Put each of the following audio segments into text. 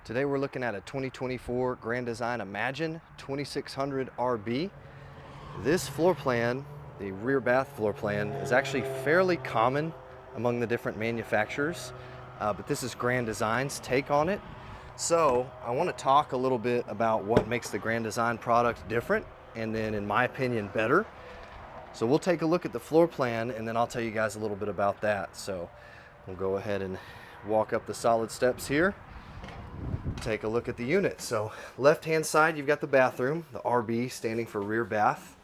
Today we're looking at a 2024 Grand Design Imagine 2600 RB. This floor plan, the rear bath floor plan, is actually fairly common among the different manufacturers, but this is Grand Design's take on it. So I want to talk a little bit about what makes the Grand Design product different and then, in my opinion, better. So we'll take a look at the floor plan and then I'll tell you guys a little bit about that. So we'll go ahead and walk up the solid steps here. Take a look at the unit. So left hand side you've got the bathroom, the RB standing for rear bath.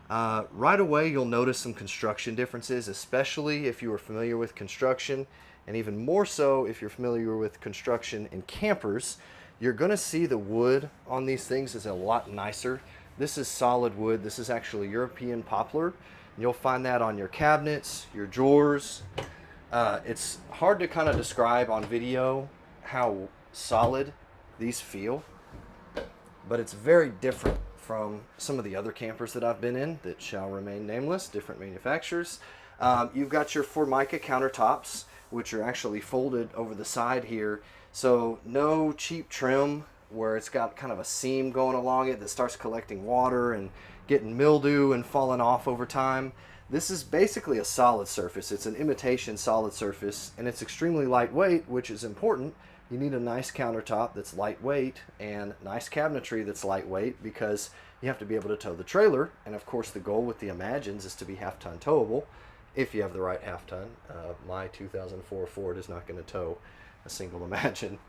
Right away you'll notice some construction differences, especially if you are familiar with construction, and even more so if you're familiar with construction in campers. You're going to see the wood on these things is a lot nicer. This is solid wood. This is actually European poplar. You'll find that on your cabinets, your drawers. It's hard to kind of describe on video how solid these feel, but it's very different from some of the other campers that I've been in that shall remain nameless, different manufacturers. You've got your Formica countertops, which are actually folded over the side here, so no cheap trim where it's got kind of a seam going along it that starts collecting water and getting mildew and falling off over time. This is basically a solid surface. It's an imitation solid surface, and it's extremely lightweight, which is important. You need a nice countertop that's lightweight and nice cabinetry that's lightweight, because you have to be able to tow the trailer. And of course the goal with the Imagines is to be half-ton towable if you have the right half-ton. My 2004 Ford is not going to tow a single Imagine.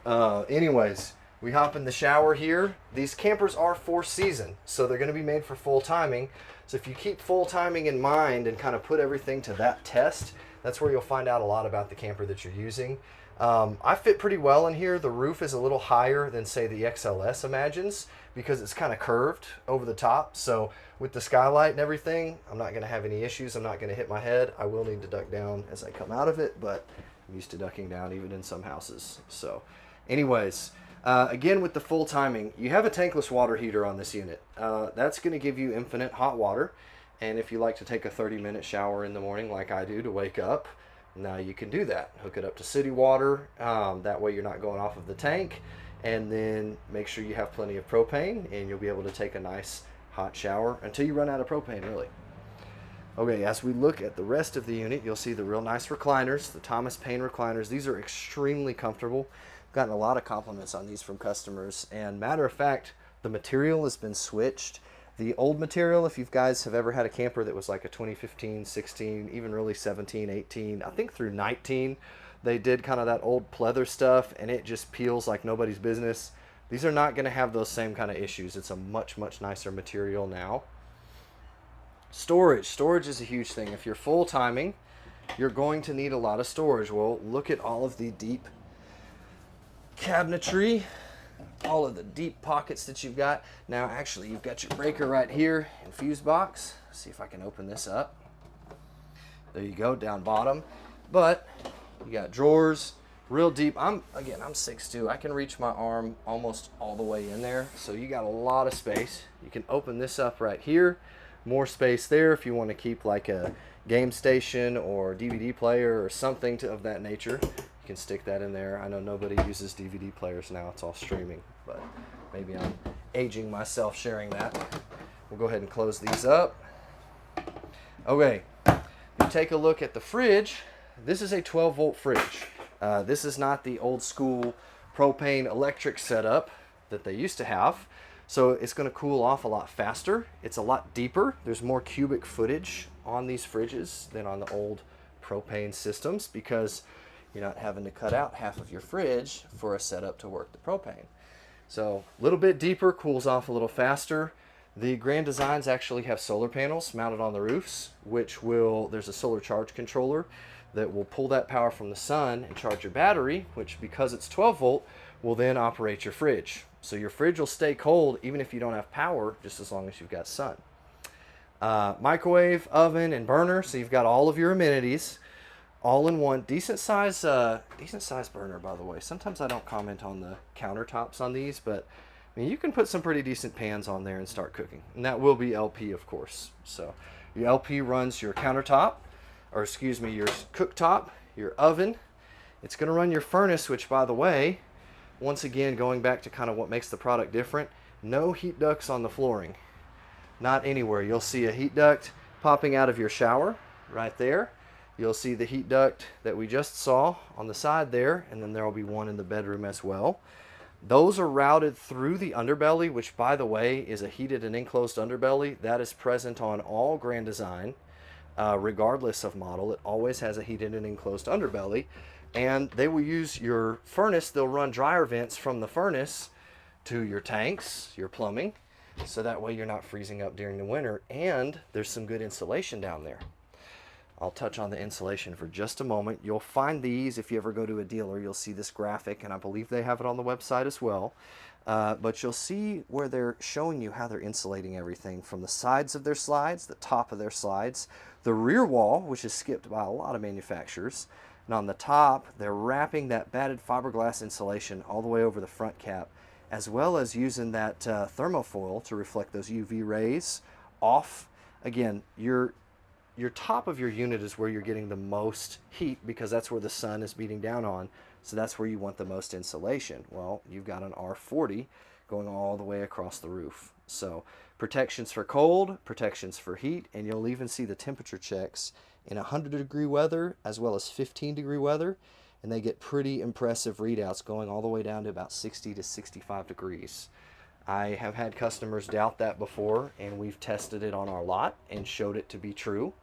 Anyways, we hop in the shower here. These campers are 4-season, so they're going to be made for full timing. So if you keep full timing in mind and kind of put everything to that test, that's where you'll find out a lot about the camper that you're using. I fit pretty well in here. The roof is a little higher than, say, the XLS Imagines because it's kind of curved over the top. So with the skylight and everything, I'm not going to have any issues. I'm not going to hit my head. I will need to duck down as I come out of it, but I'm used to ducking down even in some houses. So anyways, again, with the full timing, you have a tankless water heater on this unit. That's going to give you infinite hot water. And if you like to take a 30-minute shower in the morning like I do to wake up, now you can do that. Hook it up to city water. That way you're not going off of the tank. And then make sure you have plenty of propane, and you'll be able to take a nice hot shower until you run out of propane, really. Okay, as we look at the rest of the unit, you'll see the real nice recliners, the Thomas Paine recliners. These are extremely comfortable. I've gotten a lot of compliments on these from customers. And matter of fact, the material has been switched. The old material, if you guys have ever had a camper that was like a 2015, 16, even really 17, 18, I think through 19, they did kind of that old pleather stuff, and it just peels like nobody's business. These are not going to have those same kind of issues. It's a much, much nicer material now. Storage. Storage is a huge thing. If you're full timing, you're going to need a lot of storage. Well, look at all of the deep cabinetry, all of the deep pockets that you've got. Now actually you've got your breaker right here and fuse box. Let's see if I can open this up. There you go, down bottom. But you got drawers, real deep. I'm 6'2". I can reach my arm almost all the way in there. So you got a lot of space. You can open this up right here. More space there if you want to keep like a game station or DVD player or something of that nature. You can stick that in there. I know nobody uses DVD players now. It's all streaming, but maybe I'm aging myself sharing that. We'll go ahead and close these up. Okay, you take a look at the fridge. This is a 12-volt fridge. This is not the old school propane electric setup that they used to have. So it's going to cool off a lot faster. It's a lot deeper. There's more cubic footage on these fridges than on the old propane systems, because you're not having to cut out half of your fridge for a setup to work the propane. So a little bit deeper, cools off a little faster. The Grand Designs actually have solar panels mounted on the roofs, there's a solar charge controller that will pull that power from the sun and charge your battery, which, because it's 12 volt, will then operate your fridge. So your fridge will stay cold even if you don't have power, just as long as you've got sun. Microwave, oven, and burner, so you've got all of your amenities all in one. Decent size burner, by the way. Sometimes I don't comment on the countertops on these, but I mean, you can put some pretty decent pans on there and start cooking. And that will be LP, of course. So your LP runs your countertop, your cooktop, your oven. It's going to run your furnace, which, by the way, once again, going back to kind of what makes the product different, no heat ducts on the flooring. Not anywhere. You'll see a heat duct popping out of your shower right there. You'll see the heat duct that we just saw on the side there, and then there will be one in the bedroom as well. Those are routed through the underbelly, which, by the way, is a heated and enclosed underbelly. That is present on all Grand Design, regardless of model. It always has a heated and enclosed underbelly. And they will use your furnace. They'll run dryer vents from the furnace to your tanks, your plumbing, so that way you're not freezing up during the winter. And there's some good insulation down there. I'll touch on the insulation for just a moment. You'll find these if you ever go to a dealer. You'll see this graphic, and I believe they have it on the website as well. But you'll see where they're showing you how they're insulating everything from the sides of their slides, the top of their slides, the rear wall, which is skipped by a lot of manufacturers, and on the top, they're wrapping that batted fiberglass insulation all the way over the front cap, as well as using that thermofoil to reflect those UV rays off. Again, your top of your unit is where you're getting the most heat because that's where the sun is beating down on. So that's where you want the most insulation. Well, you've got an R40 going all the way across the roof. So protections for cold, protections for heat, and you'll even see the temperature checks in 100-degree weather as well as 15-degree weather. And they get pretty impressive readouts going all the way down to about 60 to 65 degrees. I have had customers doubt that before, and we've tested it on our lot and showed it to be true,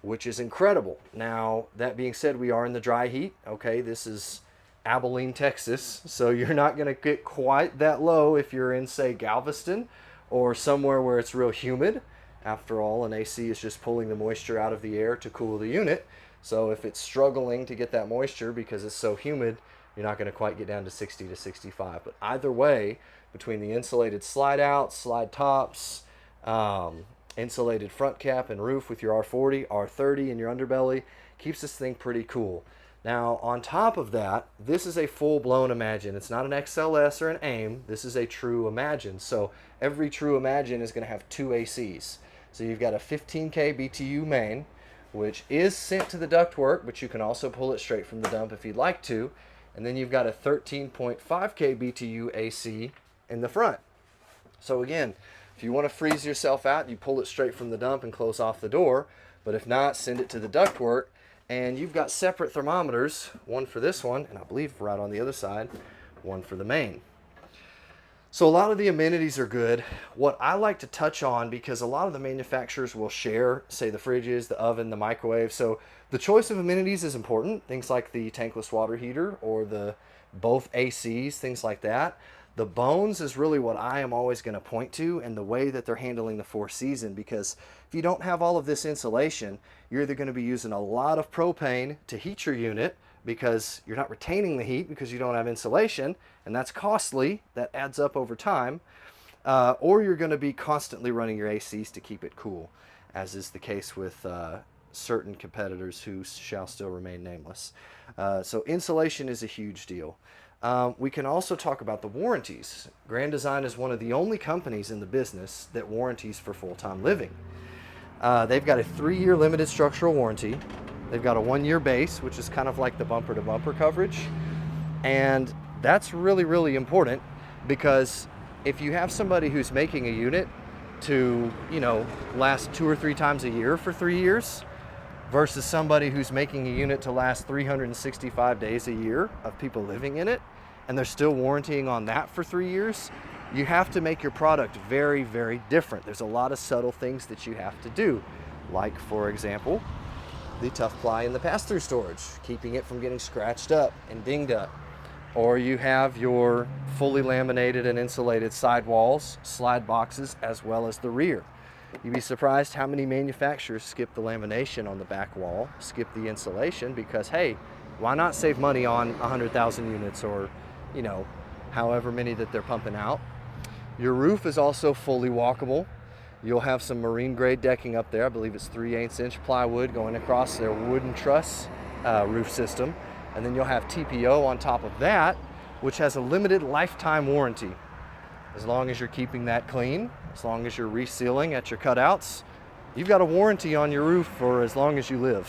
which is incredible. Now, that being said, we are in the dry heat. Okay, this is Abilene, Texas, so you're not going to get quite that low if you're in, say, Galveston or somewhere where it's real humid. After all, an AC is just pulling the moisture out of the air to cool the unit. So if it's struggling to get that moisture because it's so humid, you're not going to quite get down to 60 to 65. But either way, between the insulated slide outs, slide tops, insulated front cap and roof with your R40, R30 in your underbelly, keeps this thing pretty cool. Now, on top of that, this is a full-blown Imagine. It's not an XLS or an AIM. This is a true Imagine. So every true Imagine is going to have two ACs. So you've got a 15K BTU main, which is sent to the ductwork, but you can also pull it straight from the dump if you'd like to. And then you've got a 13.5K BTU AC in the front. So again, if you want to freeze yourself out, you pull it straight from the dump and close off the door. But if not, send it to the ductwork. And you've got separate thermometers, one for this one, and I believe right on the other side, one for the main. So a lot of the amenities are good. What I like to touch on, because a lot of the manufacturers will share, say, the fridges, the oven, the microwave. So the choice of amenities is important. Things like the tankless water heater or the both ACs, things like that. The bones is really what I am always going to point to, and the way that they're handling the Four Season, because if you don't have all of this insulation, you're either going to be using a lot of propane to heat your unit because you're not retaining the heat because you don't have insulation, and that's costly. That adds up over time. Or you're going to be constantly running your ACs to keep it cool, as is the case with certain competitors who shall still remain nameless. So insulation is a huge deal. We can also talk about the warranties. Grand Design is one of the only companies in the business that warranties for full-time living. They've got a 3-year limited structural warranty. They've got a 1-year base, which is kind of like the bumper-to-bumper coverage. And that's really, really important, because if you have somebody who's making a unit to, last 2 or 3 times a year for 3 years versus somebody who's making a unit to last 365 days a year of people living in it, and they're still warrantying on that for 3 years, you have to make your product very, very different. There's a lot of subtle things that you have to do, like, for example, the tough ply in the pass-through storage, keeping it from getting scratched up and dinged up. Or you have your fully laminated and insulated sidewalls, slide boxes, as well as the rear. You'd be surprised how many manufacturers skip the lamination on the back wall, skip the insulation, because, hey, why not save money on 100,000 units or, however many that they're pumping out. Your roof is also fully walkable. You'll have some marine grade decking up there. I believe it's 3/8 inch plywood going across their wooden truss roof system. And then you'll have TPO on top of that, which has a limited lifetime warranty. As long as you're keeping that clean, as long as you're resealing at your cutouts, you've got a warranty on your roof for as long as you live,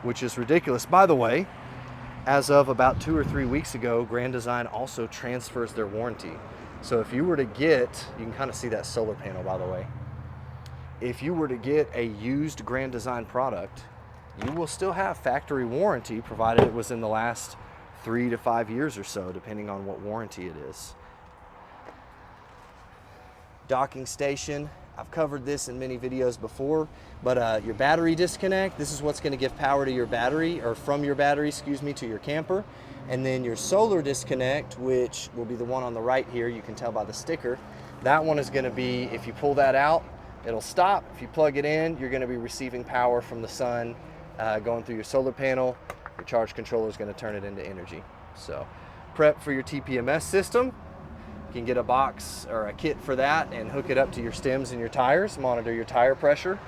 which is ridiculous. By the way, as of about 2 or 3 weeks ago, Grand Design also transfers their warranty. So if you were to get, you can kind of see that solar panel, by the way. If you were to get a used Grand Design product, you will still have factory warranty, provided it was in the last 3 to 5 years or so, depending on what warranty it is. Docking station. I've covered this in many videos before, but your battery disconnect, this is what's going to give power to your battery, or from your battery, excuse me, to your camper. And then your solar disconnect, which will be the one on the right here, you can tell by the sticker. That one is going to be, if you pull that out, it'll stop. If you plug it in, you're going to be receiving power from the sun going through your solar panel. Your charge controller is going to turn it into energy. So prep for your TPMS system. You can get a box or a kit for that and hook it up to your stems and your tires, monitor your tire pressure.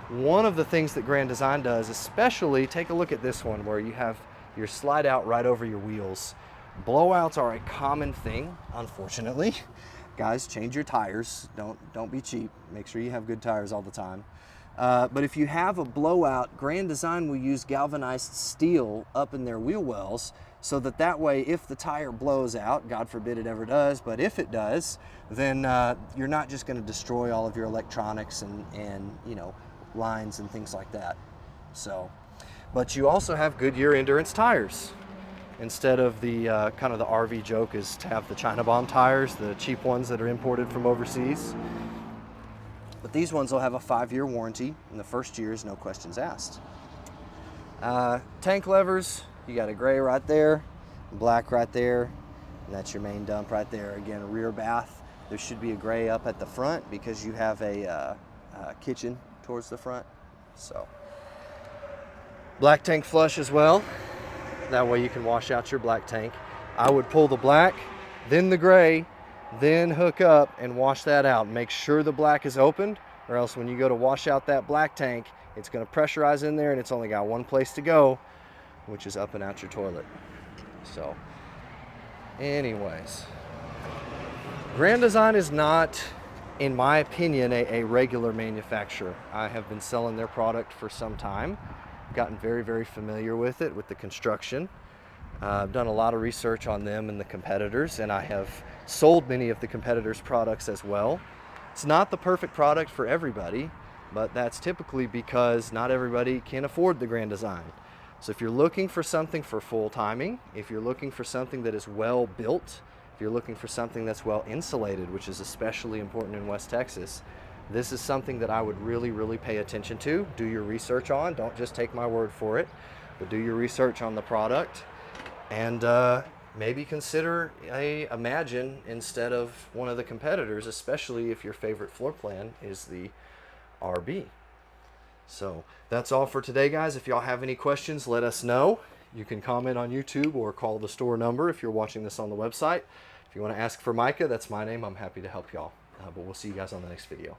One of the things that Grand Design does, especially, take a look at this one where you have your slide out right over your wheels. Blowouts are a common thing, unfortunately. Guys, change your tires. Don't be cheap. Make sure you have good tires all the time. But if you have a blowout, Grand Design will use galvanized steel up in their wheel wells, so that way if the tire blows out, God forbid it ever does, but if it does, then you're not just going to destroy all of your electronics and you know, lines and things like that. So, but you also have Goodyear Endurance tires. Instead of the kind of the RV joke is to have the China Bomb tires, the cheap ones that are imported from overseas. But these ones will have a 5-year warranty, and the first year is no questions asked. Tank levers, you got a gray right there, black right there, and that's your main dump right there. Again, a rear bath. There should be a gray up at the front because you have a kitchen towards the front. So, black tank flush as well. That way you can wash out your black tank. I would pull the black, then the gray, then hook up and wash that out. Make sure the black is opened, or else when you go to wash out that black tank, it's going to pressurize in there and it's only got one place to go, which is up and out your toilet. So anyways, Grand Design is not, in my opinion, a regular manufacturer. I have been selling their product for some time. I've gotten very, very familiar with it, with the construction. I've done a lot of research on them and the competitors, and I have sold many of the competitors' products as well. It's not the perfect product for everybody, but that's typically because not everybody can afford the Grand Design. So if you're looking for something for full timing, if you're looking for something that is well built, if you're looking for something that's well insulated, which is especially important in West Texas, this is something that I would really, really pay attention to. Do your research on. Don't just take my word for it, but do your research on the product. And maybe consider a Imagine instead of one of the competitors, especially if your favorite floor plan is the RB. So that's all for today, guys. If y'all have any questions, let us know. You can comment on YouTube or call the store number if you're watching this on the website. If you want to ask for Micah, that's my name. I'm happy to help y'all. But we'll see you guys on the next video.